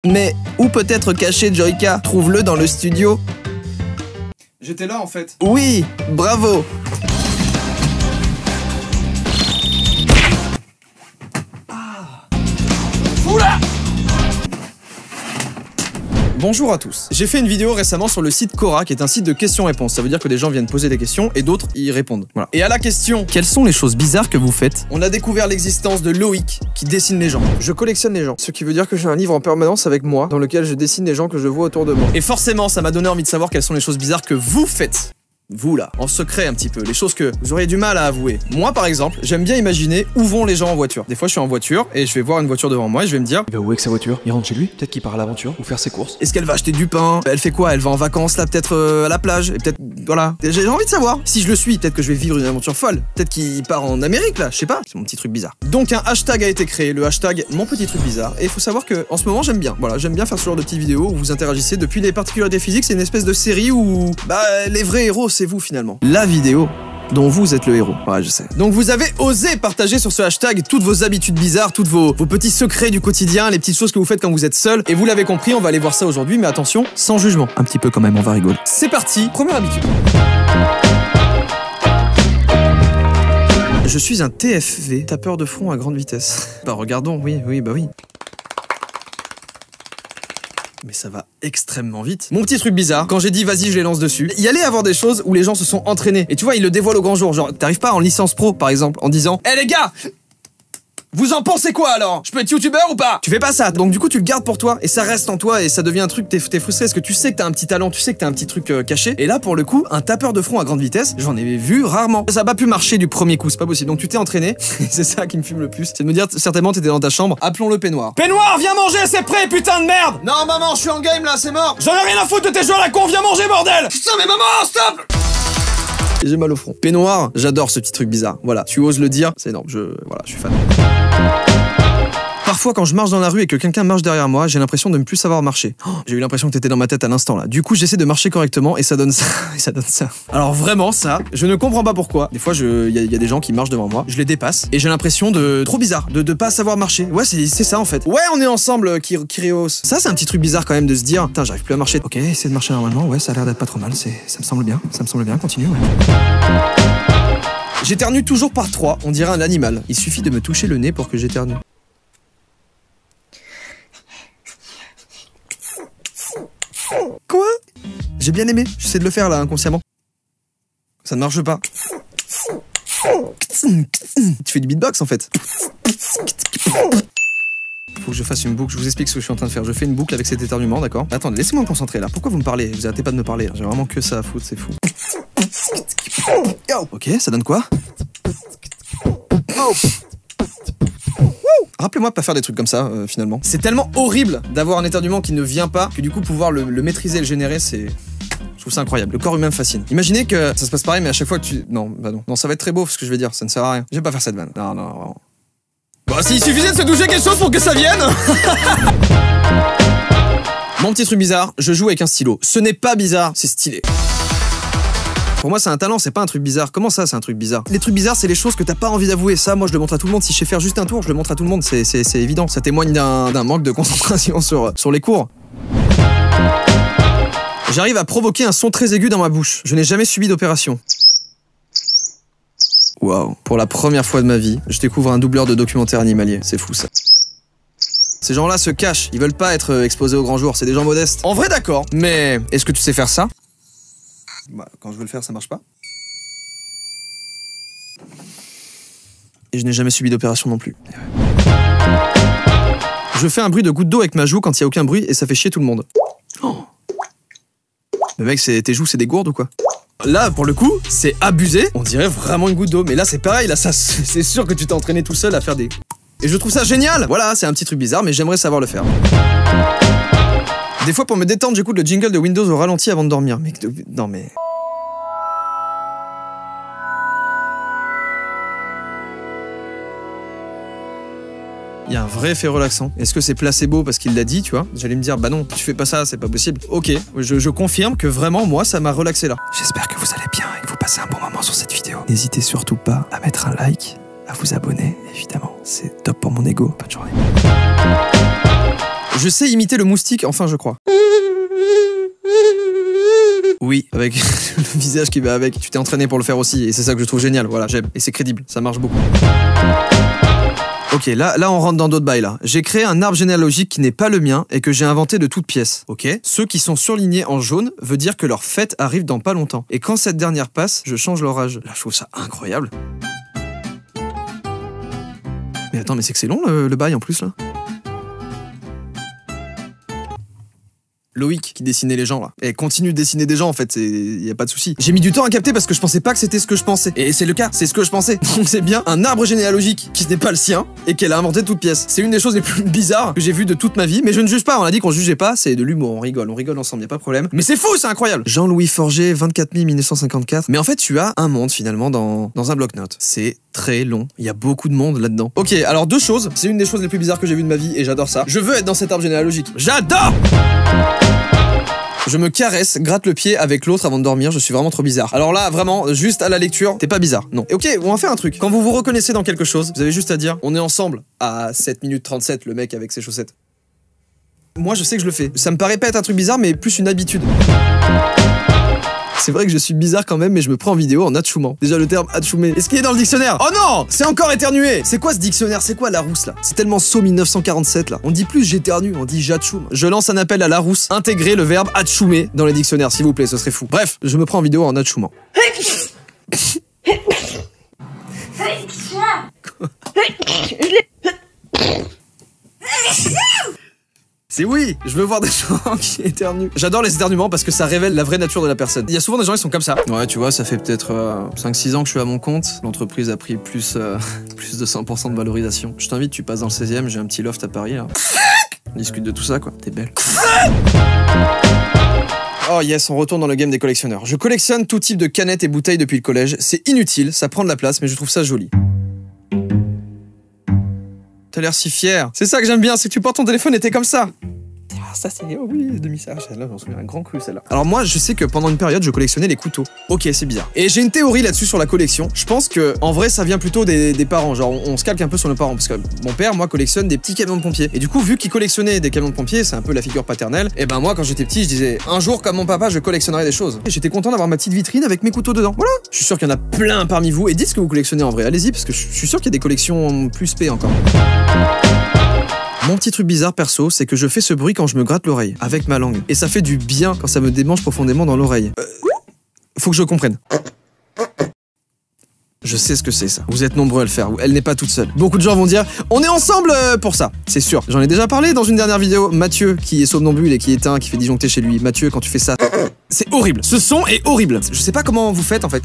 Mais où peut être caché Joyka? Trouve-le dans le studio. J'étais là en fait. Oui, bravo. Oula! Bonjour à tous. J'ai fait une vidéo récemment sur le site Quora, qui est un site de questions-réponses. Ça veut dire que des gens viennent poser des questions et d'autres y répondent. Voilà. Et à la question, quelles sont les choses bizarres que vous faites? On a découvert l'existence de Loïc, qui dessine les gens. Je collectionne les gens. Ce qui veut dire que j'ai un livre en permanence avec moi, dans lequel je dessine les gens que je vois autour de moi. Et forcément, ça m'a donné envie de savoir quelles sont les choses bizarres que vous faites. Vous là, en secret un petit peu, les choses que vous auriez du mal à avouer. Moi par exemple, j'aime bien imaginer où vont les gens en voiture. Des fois je suis en voiture et je vais voir une voiture devant moi et je vais me dire, il va où avec sa voiture? Il rentre chez lui? Peut-être qu'il part à l'aventure ou faire ses courses. est-ce qu'elle va acheter du pain? Elle fait quoi? Elle va en vacances là peut-être à la plage? Et peut-être, voilà. J'ai envie de savoir. Si je le suis, peut-être que je vais vivre une aventure folle. Peut-être qu'il part en Amérique là, je sais pas. C'est mon petit truc bizarre. Donc un hashtag a été créé, le hashtag mon petit truc bizarre. Et il faut savoir que en ce moment j'aime bien. Voilà, j'aime bien faire ce genre de petites vidéos où vous interagissez. Depuis les particularités physiques, c'est une espèce de série où les vrais héros c'est vous finalement. La vidéo dont vous êtes le héros. Ouais, je sais. Donc vous avez osé partager sur ce hashtag toutes vos habitudes bizarres, toutes vos petits secrets du quotidien, les petites choses que vous faites quand vous êtes seul. Et vous l'avez compris, on va aller voir ça aujourd'hui, mais attention, sans jugement. Un petit peu quand même, on va rigoler. C'est parti, première habitude. Je suis un TFV, tapeur de front à grande vitesse. Bah regardons, oui, bah oui. Mais ça va extrêmement vite. Mon petit truc bizarre, quand j'ai dit vas-y je les lance dessus, il y allait avoir des choses où les gens se sont entraînés. Et tu vois, ils le dévoilent au grand jour. Genre, t'arrives pas en licence pro par exemple en disant hé les gars, vous en pensez quoi alors? Je peux être youtubeur ou pas? Tu fais pas ça. Donc du coup tu le gardes pour toi et ça reste en toi et ça devient un truc, t'es frustré parce que tu sais que t'as un petit talent, tu sais que t'as un petit truc caché. Et là pour le coup, un tapeur de front à grande vitesse, j'en ai vu rarement. Ça a pas pu marcher du premier coup, c'est pas possible. Donc tu t'es entraîné, c'est ça qui me fume le plus. C'est de me dire certainement t'étais dans ta chambre, appelons-le Peignoir. Peignoir, viens manger, c'est prêt, putain de merde! Non maman, je suis en game là, c'est mort! J'en ai rien à foutre de tes jeux à la con, viens manger bordel! Putain mais maman, stop! J'ai mal au front. Peignoir, j'adore ce petit truc bizarre. Voilà, tu oses le dire, c'est énorme. Voilà, je suis fan. Parfois, quand je marche dans la rue et que quelqu'un marche derrière moi, j'ai l'impression de ne plus savoir marcher. Oh, j'ai eu l'impression que t'étais dans ma tête à l'instant là. Du coup, j'essaie de marcher correctement et ça donne ça. Et ça donne ça. Alors vraiment, ça, je ne comprends pas pourquoi. Des fois, il y a des gens qui marchent devant moi, je les dépasse et j'ai l'impression de trop bizarre, de pas savoir marcher. Ouais, c'est ça en fait. Ouais, on est ensemble, Kyrios. Ça, c'est un petit truc bizarre quand même de se dire, putain, j'arrive plus à marcher. Ok, essaie de marcher normalement. Ouais, ça a l'air d'être pas trop mal. Ça me semble bien. Ça me semble bien. Continue. Ouais. J'éternue toujours par 3. On dirait un animal. Il suffit de me toucher le nez pour que j'éternue. Quoi? J'ai bien aimé, j'essaie de le faire là inconsciemment. Ça ne marche pas. Tu fais du beatbox en fait. Faut que je fasse une boucle, je vous explique ce que je suis en train de faire. Je fais une boucle avec cet éternuement, d'accord? Attendez, laissez-moi me concentrer là. Pourquoi vous me parlez? Vous arrêtez pas de me parler. J'ai vraiment que ça à foutre, c'est fou. Ok, ça donne quoi? Rappelez-moi de pas faire des trucs comme ça, finalement. C'est tellement horrible d'avoir un éternuement qui ne vient pas, que du coup, pouvoir le maîtriser et le générer, c'est... Je trouve ça incroyable. Le corps humain me fascine. Imaginez que ça se passe pareil, mais à chaque fois que tu... Non, bah non. Non, ça va être très beau, ce que je vais dire. Ça ne sert à rien. Je vais pas faire cette vanne. Non, non, vraiment. Bon, s'il suffisait de se toucher quelque chose pour que ça vienne. Mon petit truc bizarre, je joue avec un stylo. Ce n'est pas bizarre, c'est stylé. Pour moi, c'est un talent, c'est pas un truc bizarre. Comment ça, c'est un truc bizarre? Les trucs bizarres, c'est les choses que t'as pas envie d'avouer. Ça, moi, je le montre à tout le monde. Si je sais faire juste un tour, je le montre à tout le monde. C'est évident. Ça témoigne d'un manque de concentration sur les cours. J'arrive à provoquer un son très aigu dans ma bouche. Je n'ai jamais subi d'opération. Waouh. Pour la première fois de ma vie, je découvre un doubleur de documentaire animalier. C'est fou, ça. Ces gens-là se cachent. Ils veulent pas être exposés au grand jour. C'est des gens modestes. En vrai, d'accord. Mais est-ce que tu sais faire ça? Bah, quand je veux le faire, ça marche pas. Et je n'ai jamais subi d'opération non plus. Je fais un bruit de goutte d'eau avec ma joue quand il n'y a aucun bruit et ça fait chier tout le monde. Oh. Mais mec, tes joues, c'est des gourdes ou quoi? Là, pour le coup, c'est abusé. On dirait vraiment une goutte d'eau. Mais là, c'est pareil. Là, c'est sûr que tu t'es entraîné tout seul à faire des... Et je trouve ça génial. Voilà, c'est un petit truc bizarre, mais j'aimerais savoir le faire. Des fois, pour me détendre, j'écoute le jingle de Windows au ralenti avant de dormir. Mais non, mais... Il y a un vrai effet relaxant. Est-ce que c'est placebo parce qu'il l'a dit, tu vois? J'allais me dire, bah non, tu fais pas ça, c'est pas possible. Ok, je confirme que vraiment, moi, ça m'a relaxé là. J'espère que vous allez bien et que vous passez un bon moment sur cette vidéo. N'hésitez surtout pas à mettre un like, à vous abonner, évidemment. C'est top pour mon ego. Bonne journée. Je sais imiter le moustique, enfin je crois. Oui, avec le visage qui va avec. Tu t'es entraîné pour le faire aussi, et c'est ça que je trouve génial. Voilà, j'aime. Et c'est crédible, ça marche beaucoup. Ok, là on rentre dans d'autres bails là. J'ai créé un arbre généalogique qui n'est pas le mien et que j'ai inventé de toutes pièces. Ok. Ceux qui sont surlignés en jaune veut dire que leur fête arrive dans pas longtemps. Et quand cette dernière passe, je change leur âge. Là, je trouve ça incroyable. Mais attends, mais c'est que c'est long le bail en plus là. Loïc qui dessinait les gens là. Et continue de dessiner des gens en fait, y a pas de souci. J'ai mis du temps à capter parce que je pensais pas que c'était ce que je pensais. Et c'est le cas, c'est ce que je pensais. Donc c'est bien un arbre généalogique qui n'est pas le sien et qu'elle a inventé de toutes pièces. C'est une des choses les plus bizarres que j'ai vues de toute ma vie, mais je ne juge pas, on a dit qu'on jugeait pas, c'est de l'humour, on rigole ensemble, y a pas de problème. Mais c'est fou, c'est incroyable. Jean-Louis Forger, 24 1954. Mais en fait, tu as un monde finalement dans un bloc-notes. C'est très long, il y a beaucoup de monde là-dedans. Ok, alors deux choses, c'est une des choses les plus bizarres que j'ai vues de ma vie et j'adore ça. Je veux être dans cet arbre généalogique. J'adore! Je me caresse, gratte le pied avec l'autre avant de dormir, je suis vraiment trop bizarre. Alors là, vraiment, juste à la lecture, t'es pas bizarre, non. Et ok, on va faire un truc. Quand vous vous reconnaissez dans quelque chose, vous avez juste à dire, on est ensemble à 7 minutes 37, le mec avec ses chaussettes. Moi, je sais que je le fais. Ça me paraît pas être un truc bizarre, mais plus une habitude. C'est vrai que je suis bizarre quand même, mais je me prends en vidéo en atchoumant. Déjà le terme atchoumer. Est-ce qu'il est dans le dictionnaire? Oh non! C'est encore éternué! C'est quoi ce dictionnaire? C'est quoi Larousse là? C'est tellement saut 1947 là. On dit plus j'éternue, on dit j'atchoume. Je lance un appel à Larousse. Intégrez le verbe atchoumer dans les dictionnaires, s'il vous plaît, ce serait fou. Bref, je me prends en vidéo en atchoumant. C'est oui, je veux voir des gens qui éternuent. J'adore les éternuements parce que ça révèle la vraie nature de la personne. Il y a souvent des gens qui sont comme ça. Ouais, tu vois, ça fait peut-être 5-6 ans que je suis à mon compte. L'entreprise a pris plus de 100% de valorisation. Je t'invite, tu passes dans le 16e, j'ai un petit loft à Paris là. On discute de tout ça quoi, t'es belle. Oh yes, on retourne dans le game des collectionneurs. Je collectionne tout type de canettes et bouteilles depuis le collège. C'est inutile, ça prend de la place, mais je trouve ça joli. T'as l'air si fier. C'est ça que j'aime bien, c'est que tu portes ton téléphone et t'es comme ça. Ah, ça c'est... Oh oui, demi-sage. Là, j'en souviens un grand cru, celle-là. Alors moi, je sais que pendant une période, je collectionnais les couteaux. Ok, c'est bizarre. Et j'ai une théorie là-dessus sur la collection. Je pense que, en vrai, ça vient plutôt des parents. Genre, on se calque un peu sur nos parents. Parce que mon père, moi, collectionne des petits camions de pompiers. Et du coup, vu qu'il collectionnait des camions de pompiers, c'est un peu la figure paternelle. Et ben moi, quand j'étais petit, je disais, un jour, comme mon papa, je collectionnerai des choses. Et j'étais content d'avoir ma petite vitrine avec mes couteaux dedans. Voilà. Je suis sûr qu'il y en a plein parmi vous. Et dites ce que vous collectionnez en vrai. Allez-y, parce que je suis sûr qu'il y a des collections plus spé encore. Mon petit truc bizarre perso, c'est que je fais ce bruit quand je me gratte l'oreille, avec ma langue. Et ça fait du bien quand ça me démange profondément dans l'oreille. Faut que je comprenne. Je sais ce que c'est ça. Vous êtes nombreux à le faire. Elle n'est pas toute seule. Beaucoup de gens vont dire on est ensemble pour ça. C'est sûr. J'en ai déjà parlé dans une dernière vidéo. Mathieu qui est somnambule et qui est éteint, qui fait disjoncter chez lui. Mathieu, quand tu fais ça, c'est horrible. Ce son est horrible. Je sais pas comment vous faites en fait.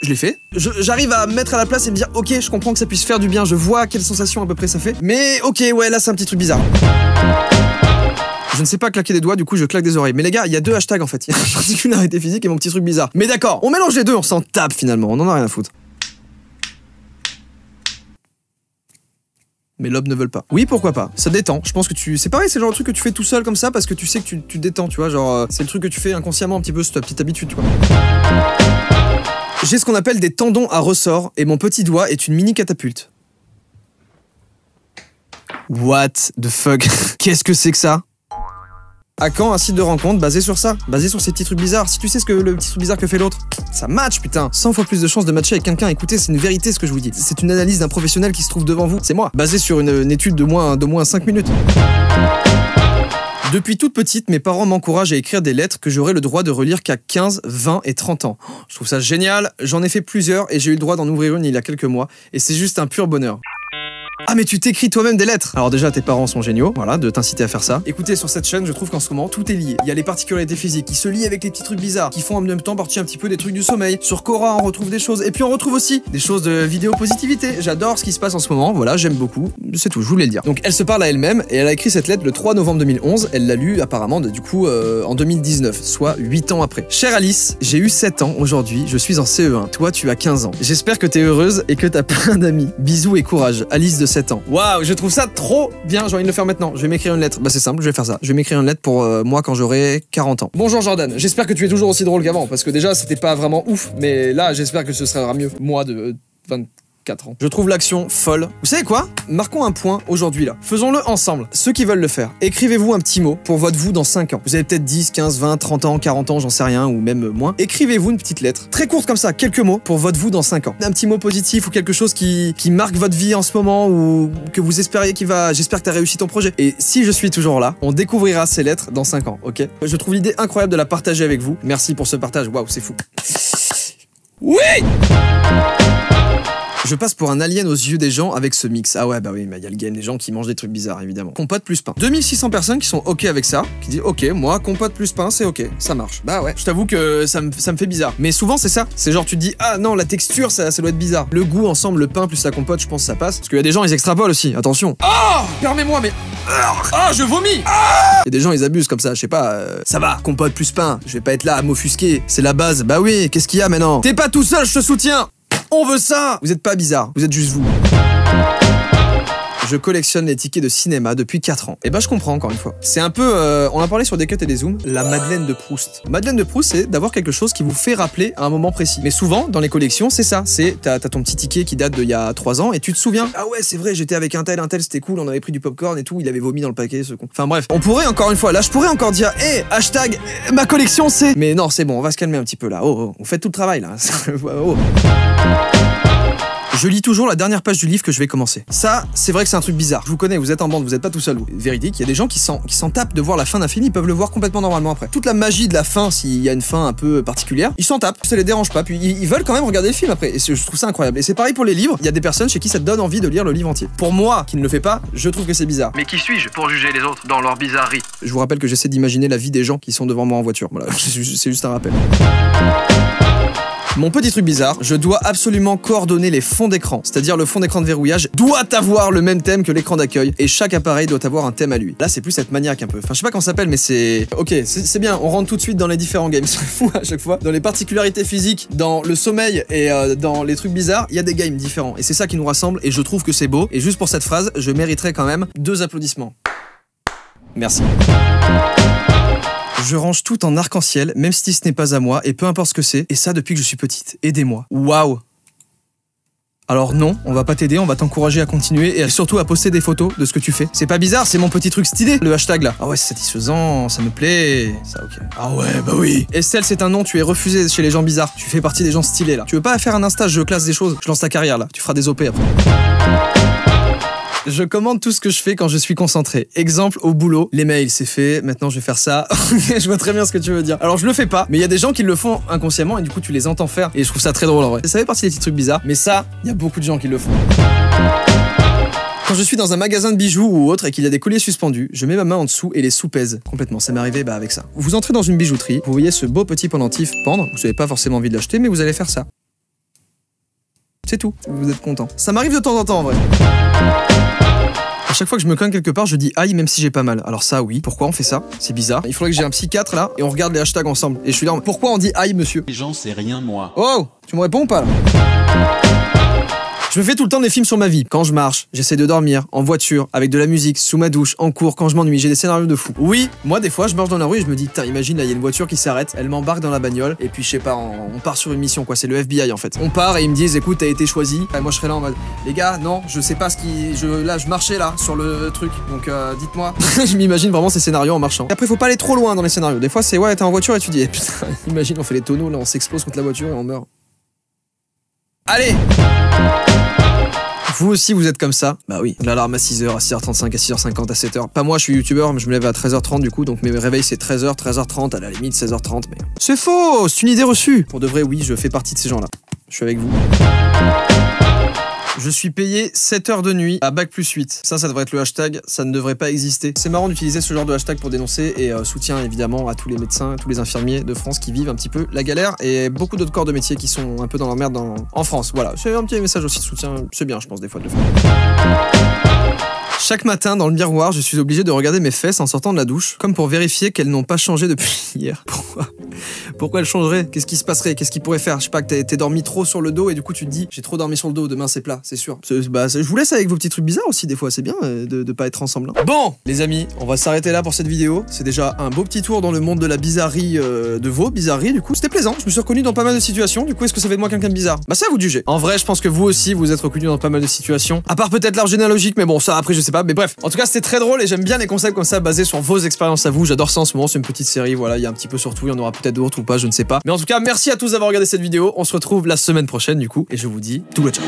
Je l'ai fait. J'arrive à me mettre à la place et me dire ok, je comprends que ça puisse faire du bien. Je vois quelle sensation à peu près ça fait. Mais ok, ouais, là c'est un petit truc bizarre. Je ne sais pas claquer des doigts, du coup je claque des oreilles. Mais les gars, il y a deux hashtags en fait. Il y a une particularité physique et mon petit truc bizarre. Mais d'accord, on mélange les deux, on s'en tape finalement. On en a rien à foutre. Mes lobes ne veulent pas. Oui, pourquoi pas. Ça détend. Je pense que c'est pareil, c'est le genre de truc que tu fais tout seul comme ça parce que tu sais que tu détends, tu vois. Genre, c'est le truc que tu fais inconsciemment un petit peu, c'est ta petite habitude, tu vois. J'ai ce qu'on appelle des tendons à ressort et mon petit doigt est une mini catapulte. What the fuck? Qu'est-ce que c'est que ça? À quand un site de rencontre basé sur ça? Basé sur ces petits trucs bizarres? Si tu sais ce que le petit truc bizarre que fait l'autre, ça match putain! 100 fois plus de chances de matcher avec quelqu'un. Écoutez, c'est une vérité ce que je vous dis. C'est une analyse d'un professionnel qui se trouve devant vous. C'est moi. Basé sur une étude de moins 5 minutes. Depuis toute petite, mes parents m'encouragent à écrire des lettres que j'aurai le droit de relire qu'à 15, 20 et 30 ans. Je trouve ça génial. J'en ai fait plusieurs et j'ai eu le droit d'en ouvrir une il y a quelques mois. Et c'est juste un pur bonheur. Ah mais tu t'écris toi-même des lettres. Alors déjà tes parents sont géniaux, voilà, de t'inciter à faire ça. Écoutez, sur cette chaîne, je trouve qu'en ce moment, tout est lié. Il y a les particularités physiques qui se lient avec les petits trucs bizarres, qui font en même temps partie un petit peu des trucs du sommeil. Sur Quora, on retrouve des choses. Et puis on retrouve aussi des choses de vidéo positivité. J'adore ce qui se passe en ce moment, voilà, j'aime beaucoup. C'est tout, je voulais le dire. Donc elle se parle à elle-même et elle a écrit cette lettre le 3 novembre 2011. Elle l'a lue apparemment du coup en 2019, soit 8 ans après. Chère Alice, j'ai eu 7 ans aujourd'hui, je suis en CE1. Toi, tu as 15 ans. J'espère que t'es heureuse et que t'as plein d'amis. Bisous et courage. Alice de 7 ans. Waouh, je trouve ça trop bien, j'ai envie de le faire maintenant. Je vais m'écrire une lettre. Bah c'est simple, je vais faire ça. Je vais m'écrire une lettre pour moi quand j'aurai 40 ans. Bonjour Jordan, j'espère que tu es toujours aussi drôle qu'avant, parce que déjà c'était pas vraiment ouf, mais là j'espère que ce sera mieux. Moi de 20... 4 ans. Je trouve l'action folle. Vous savez quoi? Marquons un point aujourd'hui là. Faisons-le ensemble. Ceux qui veulent le faire, écrivez-vous un petit mot pour votre vous dans 5 ans. Vous avez peut-être 10, 15, 20, 30 ans, 40 ans, j'en sais rien, ou même moins. Écrivez-vous une petite lettre, très courte comme ça, quelques mots pour votre vous dans 5 ans. Un petit mot positif ou quelque chose qui marque votre vie en ce moment ou que vous espériez qu'il va... J'espère que tu as réussi ton projet. Et si je suis toujours là, on découvrira ces lettres dans 5 ans, ok? Je trouve l'idée incroyable de la partager avec vous. Merci pour ce partage, waouh, c'est fou. Oui! Je passe pour un alien aux yeux des gens avec ce mix. Ah ouais, bah oui, mais il y a le game des gens qui mangent des trucs bizarres, évidemment. Compote plus pain. 2600 personnes qui sont ok avec ça, qui disent ok, moi, compote plus pain, c'est ok, ça marche. Bah ouais, je t'avoue que ça me fait bizarre. Mais souvent, c'est ça. C'est genre, tu te dis, ah non, la texture, ça doit être bizarre. Le goût ensemble, le pain plus la compote, je pense que ça passe. Parce qu'il y a des gens, ils extrapolent aussi, attention. Oh! Permets-moi, mais... Ah, je vomis! Ah! Il y a des gens, ils abusent comme ça, je sais pas, ça va, compote plus pain, je vais pas être là à m'offusquer, c'est la base. Bah oui, qu'est-ce qu'il y a maintenant? T'es pas tout seul, je te soutiens! On veut ça! Vous êtes pas bizarre, vous êtes juste vous. Je collectionne les tickets de cinéma depuis 4 ans. Et ben je comprends encore une fois. C'est un peu, on a parlé sur des cuts et des zooms, la Madeleine de Proust. Madeleine de Proust, c'est d'avoir quelque chose qui vous fait rappeler à un moment précis. Mais souvent, dans les collections, c'est ça. C'est, t'as ton petit ticket qui date d'il y a 3 ans et tu te souviens. Ah ouais, c'est vrai, j'étais avec un tel, c'était cool, on avait pris du popcorn et tout, il avait vomi dans le paquet, ce con. Enfin bref, on pourrait encore une fois, là je pourrais encore dire, hé, hashtag, ma collection c'est... Mais non, c'est bon, on va se calmer un petit peu là. Oh, on fait tout le travail là. Oh. Je lis toujours la dernière page du livre que je vais commencer. Ça, c'est vrai que c'est un truc bizarre. Je vous connais, vous êtes en bande, vous êtes pas tout seul. Véridique, il y a des gens qui s'en tapent de voir la fin d'un film, ils peuvent le voir complètement normalement après. Toute la magie de la fin, s'il y a une fin un peu particulière, ils s'en tapent, ça les dérange pas, puis ils veulent quand même regarder le film après. Et je trouve ça incroyable. Et c'est pareil pour les livres, il y a des personnes chez qui ça te donne envie de lire le livre entier. Pour moi, qui ne le fais pas, je trouve que c'est bizarre. Mais qui suis-je pour juger les autres dans leur bizarrerie? Je vous rappelle que j'essaie d'imaginer la vie des gens qui sont devant moi en voiture. Voilà, c'est juste un rappel. Mon petit truc bizarre, je dois absolument coordonner les fonds d'écran, c'est-à-dire le fond d'écran de verrouillage doit avoir le même thème que l'écran d'accueil et chaque appareil doit avoir un thème à lui. Là, c'est plus cette maniaque un peu. Enfin, je sais pas comment ça s'appelle, mais c'est... Ok, c'est bien, on rentre tout de suite dans les différents games. C'est fou à chaque fois. Dans les particularités physiques, dans le sommeil et dans les trucs bizarres, il y a des games différents. Et c'est ça qui nous rassemble et je trouve que c'est beau. Et juste pour cette phrase, je mériterais quand même 2 applaudissements. Merci. Je range tout en arc-en-ciel, même si ce n'est pas à moi, et peu importe ce que c'est, et ça depuis que je suis petite. Aidez-moi. Waouh! Alors non, on va pas t'aider, on va t'encourager à continuer et surtout à poster des photos de ce que tu fais. C'est pas bizarre, c'est mon petit truc stylé, le hashtag là. Ah ouais, c'est satisfaisant, ça me plaît. Ça, ok. Ah ouais, bah oui. Estelle, c'est un nom, tu es refusé chez les gens bizarres. Tu fais partie des gens stylés là. Tu veux pas faire un Insta, je classe des choses, je lance ta carrière là. Tu feras des OP après. Je commande tout ce que je fais quand je suis concentré. Exemple, au boulot, les mails, c'est fait, maintenant je vais faire ça. Je vois très bien ce que tu veux dire. Alors je le fais pas, mais il y a des gens qui le font inconsciemment et du coup tu les entends faire. Et je trouve ça très drôle en vrai. Ça fait partie des petits trucs bizarres, mais ça, il y a beaucoup de gens qui le font. Quand je suis dans un magasin de bijoux ou autre et qu'il y a des colliers suspendus, je mets ma main en dessous et les sous-pèse complètement. Ça m'est arrivé avec ça. Vous entrez dans une bijouterie, vous voyez ce beau petit pendentif pendre, vous n'avez pas forcément envie de l'acheter, mais vous allez faire ça. C'est tout, vous êtes content. Ça m'arrive de temps en temps en vrai. À chaque fois que je me cogne quelque part, je dis aïe même si j'ai pas mal. Alors ça oui, pourquoi on fait ça? C'est bizarre. Il faudrait que j'ai un psychiatre là et on regarde les hashtags ensemble. Et je suis là, pourquoi on dit aïe monsieur? Les gens, c'est rien moi. Oh, tu me réponds ou pas là? Je me fais tout le temps des films sur ma vie. Quand je marche, j'essaie de dormir, en voiture, avec de la musique, sous ma douche, en cours, quand je m'ennuie, j'ai des scénarios de fou. Oui, moi des fois je marche dans la rue et je me dis, putain, imagine là, il y a une voiture qui s'arrête, elle m'embarque dans la bagnole, et puis je sais pas, on part sur une mission quoi, c'est le FBI en fait. On part et ils me disent, écoute, t'as été choisi. Et moi je serais là en mode, les gars, non, je sais pas ce qui. Là, je marchais là, sur le truc, donc dites-moi. Je m'imagine vraiment ces scénarios en marchant. Et après, faut pas aller trop loin dans les scénarios. Des fois, c'est ouais, t'es en voiture et tu dis, eh, putain, imagine, on fait les tonneaux, là, on s'explose contre la voiture et on meurt. Allez! Vous aussi vous êtes comme ça? Bah oui, l'alarme à 6h, à 6h35, à 6h50, à 7h. Pas moi, je suis youtubeur, mais je me lève à 13h30 du coup, donc mes réveils c'est 13h, 13h30, à la limite 16h30, mais... C'est faux! C'est une idée reçue! Pour de vrai, oui, je fais partie de ces gens-là. Je suis avec vous. Je suis payé 7 heures de nuit à bac+8. Ça devrait être le hashtag, ça ne devrait pas exister. C'est marrant d'utiliser ce genre de hashtag pour dénoncer et soutien évidemment à tous les médecins, tous les infirmiers de France qui vivent un petit peu la galère et beaucoup d'autres corps de métier qui sont un peu dans la merde en France. Voilà, c'est un petit message aussi de soutien, c'est bien je pense des fois de le faire. Chaque matin, dans le miroir, je suis obligé de regarder mes fesses en sortant de la douche, comme pour vérifier qu'elles n'ont pas changé depuis hier. Pourquoi elles changeraient? Qu'est-ce qui se passerait? Qu'est-ce qu'ils pourraient faire? Je sais pas, que t'es dormi trop sur le dos et du coup tu te dis j'ai trop dormi sur le dos, demain c'est plat, c'est sûr. Je vous laisse avec vos petits trucs bizarres aussi, des fois c'est bien de pas être ensemble. Hein. Bon, les amis, on va s'arrêter là pour cette vidéo. C'est déjà un beau petit tour dans le monde de la bizarrerie, de vos bizarreries, du coup c'était plaisant. Je me suis reconnu dans pas mal de situations, du coup est-ce que ça fait de moi quelqu'un de bizarre? Bah c'est à vous de juger. En vrai, je pense que vous aussi vous êtes reconnu dans pas mal de situations. À part peut-être l'arbre généalogique, mais bon ça après je sais pas. Mais bref, en tout cas c'était très drôle et j'aime bien les concepts comme ça basés sur vos expériences à vous. J'adore ça en ce moment, c'est une petite série, voilà, il y a un petit peu sur tout, il y en aura peut-être d'autres ou pas, je ne sais pas. Mais en tout cas, merci à tous d'avoir regardé cette vidéo. On se retrouve la semaine prochaine du coup et je vous dis tout le ciao.